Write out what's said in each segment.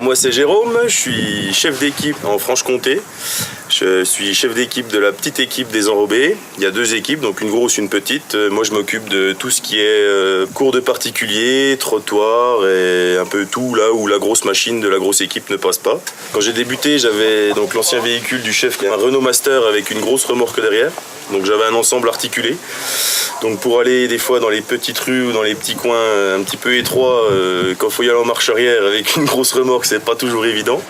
Moi c'est Jérôme, je suis chef d'équipe en Franche-Comté. Je suis chef d'équipe de la petite équipe des enrobés. Il y a deux équipes, donc une grosse, une petite. Moi je m'occupe de tout ce qui est cours de particuliers, trottoir et un peu tout là où la grosse machine de la grosse équipe ne passe pas. Quand j'ai débuté, j'avais donc l'ancien véhicule du chef, un Renault Master avec une grosse remorque derrière. Donc j'avais un ensemble articulé. Donc pour aller des fois dans les petites rues ou dans les petits coins un petit peu étroits, quand il faut y aller en marche arrière avec une grosse remorque, c'est pas toujours évident.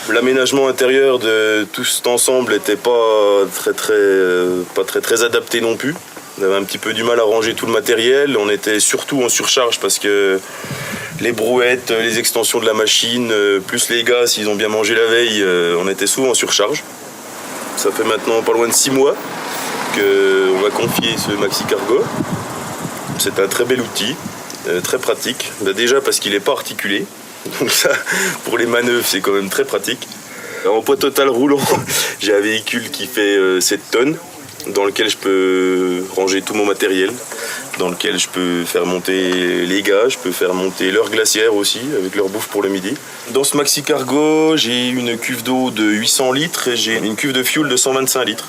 L'aménagement intérieur de tout cet ensemble n'était pas très adapté non plus. On avait un petit peu du mal à ranger tout le matériel. On était surtout en surcharge parce que les brouettes, les extensions de la machine, plus les gars, s'ils ont bien mangé la veille, on était souvent en surcharge. Ça fait maintenant pas loin de 6 mois qu'on va confier ce Maxi Cargo. C'est un très bel outil, très pratique. Déjà parce qu'il n'est pas articulé. Donc ça, pour les manœuvres, c'est quand même très pratique. En poids total roulant, j'ai un véhicule qui fait 7 tonnes, dans lequel je peux ranger tout mon matériel, dans lequel je peux faire monter les gars, je peux faire monter leur glacière aussi, avec leur bouffe pour le midi. Dans ce Maxi Cargo, j'ai une cuve d'eau de 800 litres et j'ai une cuve de fuel de 125 litres.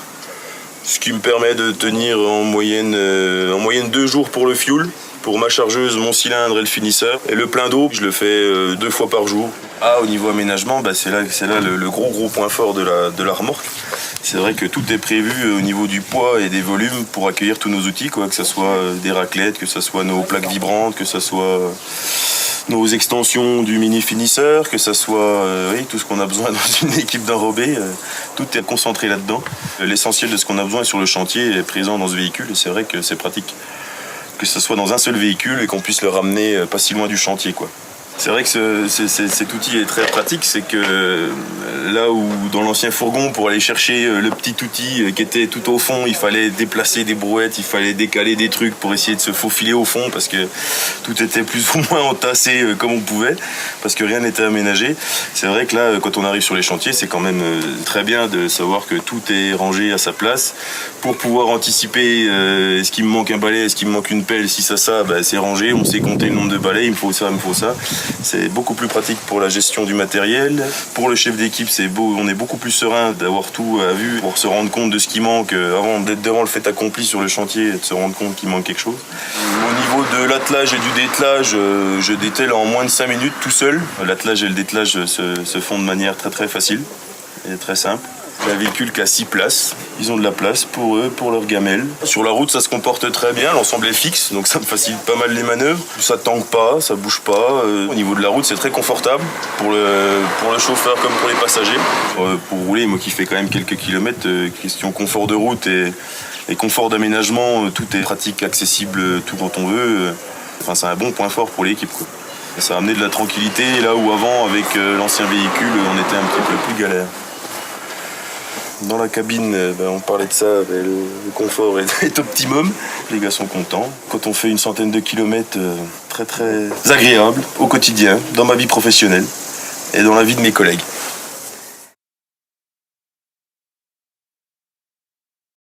Ce qui me permet de tenir en moyenne 2 jours pour le fuel, pour ma chargeuse, mon cylindre et le finisseur. Et le plein d'eau, je le fais 2 fois par jour. Au niveau aménagement, c'est là le gros point fort de la remorque. C'est vrai que tout est prévu au niveau du poids et des volumes pour accueillir tous nos outils, que ce soit des raclettes, que ce soit nos plaques vibrantes, que ce soit nos extensions du mini finisseur, que ce soit tout ce qu'on a besoin dans une équipe d'enrobés. Tout est concentré là-dedans. L'essentiel de ce qu'on a besoin sur le chantier est présent dans ce véhicule et c'est vrai que c'est pratique que ce soit dans un seul véhicule et qu'on puisse le ramener pas si loin du chantier, quoi. C'est vrai que cet outil est très pratique, c'est que là où dans l'ancien fourgon, pour aller chercher le petit outil qui était tout au fond, il fallait déplacer des brouettes, il fallait décaler des trucs pour essayer de se faufiler au fond parce que tout était plus ou moins entassé comme on pouvait, parce que rien n'était aménagé. C'est vrai que là, quand on arrive sur les chantiers, c'est quand même très bien de savoir que tout est rangé à sa place pour pouvoir anticiper est-ce qu'il me manque un balai, est-ce qu'il me manque une pelle, si ça, c'est rangé, on sait compter le nombre de balais, il me faut ça, il me faut ça. C'est beaucoup plus pratique pour la gestion du matériel. Pour le chef d'équipe, on est beaucoup plus serein d'avoir tout à vue pour se rendre compte de ce qui manque avant d'être devant le fait accompli sur le chantier et de se rendre compte qu'il manque quelque chose. Au niveau de l'attelage et du dételage, je dételle en moins de 5 minutes tout seul. L'attelage et le dételage se font de manière très facile et très simple. C'est un véhicule qui a 6 places. Ils ont de la place pour eux, pour leurs gamelles. Sur la route, ça se comporte très bien. L'ensemble est fixe, donc ça me facilite pas mal les manœuvres. Ça tangue pas, ça bouge pas. Au niveau de la route, c'est très confortable pour le chauffeur comme pour les passagers. Pour rouler, moi qui fais quand même quelques kilomètres, question confort de route et confort d'aménagement, tout est pratique, accessible, tout quand on veut. C'est un bon point fort pour l'équipe, quoi. Ça a amené de la tranquillité là où avant, avec l'ancien véhicule, on était un petit peu plus galère. Dans la cabine, on parlait de ça, le confort est optimum. Les gars sont contents. Quand on fait une centaine de kilomètres, très agréable au quotidien, dans ma vie professionnelle et dans la vie de mes collègues.